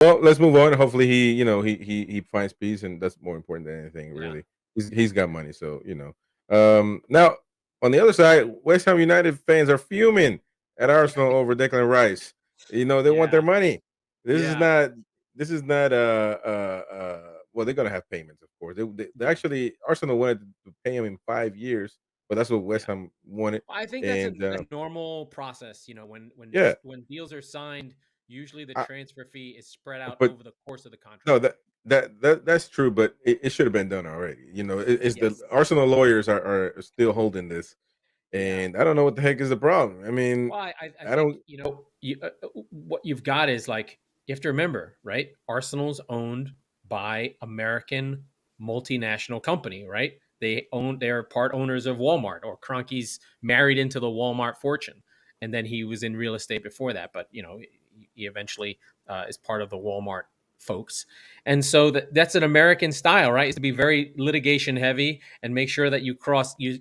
Well, let's move on. Hopefully, he finds peace, and that's more important than anything. Yeah. Really, he's got money, so Now, on the other side, West Ham United fans are fuming at Arsenal over Declan Rice. They want their Yeah. money. This is Yeah. not. This is not. Well, they're gonna have payments, of course. They Yeah. actually Arsenal wanted to pay him in 5 years, but that's what West Yeah. Ham wanted. I think that's And a normal process. When yeah, when deals are signed, usually the I, transfer fee is spread out but over the course of the no, contract. that's true, but it should have been done already. It's the Yes. Arsenal lawyers are still holding this, Yeah. and I don't know what the heck is the problem. I mean, Well, I I think don't. what you've got is like you have to remember, right? Arsenal's owned by American multinational company, right? They're part owners of Walmart, or Kroenke's married into the Walmart fortune, and then he was in real estate before that, but he eventually is part of the Walmart folks, and so that's an American style, right? Is to be very litigation heavy and make sure that you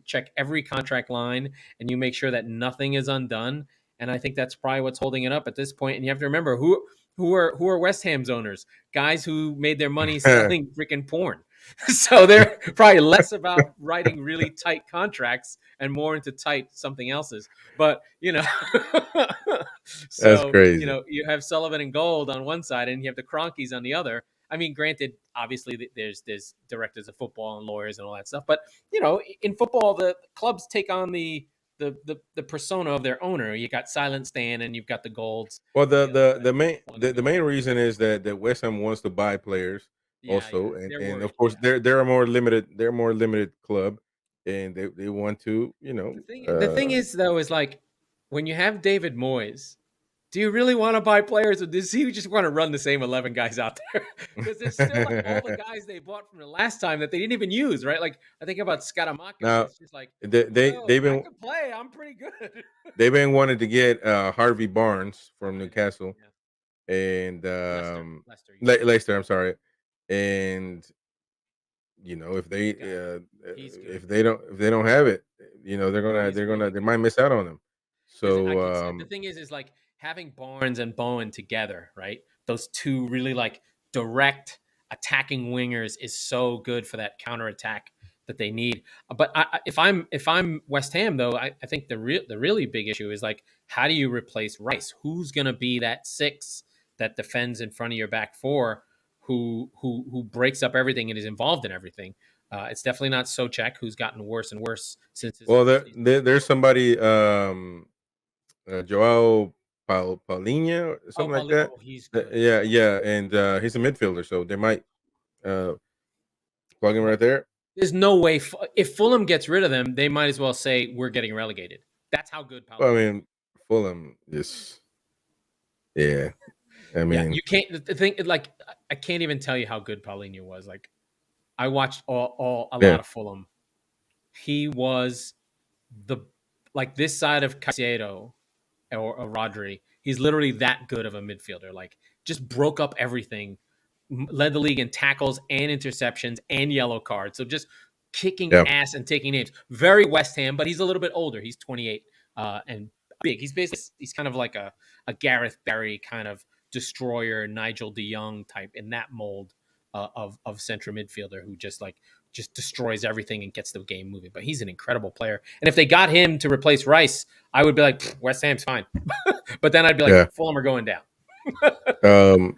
check every contract line and you make sure that nothing is undone. And I think that's probably what's holding it up at this point. And you have to remember who are West Ham's owners, guys who made their money selling freaking porn. So they're probably less about writing really tight contracts and more into tight something else's. But That's so crazy. you have Sullivan and Gold on one side, and you have the Cronkies on the other. I mean, granted, obviously there's directors of football and lawyers and all that stuff, but in football, the clubs take on the persona of their owner. You got Silent Stan, and you've got the Golds. Well, And the other the main reason is that West Ham wants to buy players yeah, also, and they're and worried. of course Yeah. they're a more limited club, and they want to The thing is though is like when you have David Moyes, do you really want to buy players, or does he just want to run the same 11 guys out there? Because there's still like all the guys they bought from the last time that they didn't even use, right? Like I think about Scaramucci, and now it's just like, well, they've I been could play. I'm pretty good. they've been wanting to get Harvey Barnes from Yeah, Newcastle yeah. and Leicester, you said. Leicester. I'm sorry, and if they He's got it. He's good. if they don't have it, He's really they good. might miss out on them. Because So the thing is like having Barnes and Bowen together, right? Those two really like direct attacking wingers is so good for that counterattack that they need. But if I'm West Ham though, I think the really big issue is like how do you replace Rice? Who's gonna be that six that defends in front of your back four, who breaks up everything and is involved in everything? It's definitely not Socek, who's gotten worse and worse since his well, first season. there's somebody Joao Paulinho or Oh, something like Paulie, that. oh, he's good. Yeah, yeah, and he's a midfielder, so they might uh, plug him But right there. there's no way if Fulham gets rid of them, they might as well say we're getting relegated. That's how good Well, I Paulinho is. mean, Fulham just yeah. I Yeah, mean, you can't. The thing, like, I can't even tell you how good Paulinho was. Like, I watched all a yeah, lot of Fulham. He was the like this side of Caicedo or Rodri. He's literally that good of a midfielder. Like, just broke up everything, led the league in tackles and interceptions and yellow cards. So just kicking yeah. ass and taking names. Very West Ham, but he's a little bit older. He's 28 and big. He's kind of like a Gareth Barry kind of destroyer, Nigel de Jong type in that mold of central midfielder who just destroys everything and gets the game moving. But he's an incredible player. And if they got him to replace Rice, I would be like, West Ham's fine. But then I'd be like, Yeah. Fulham are going down. Um,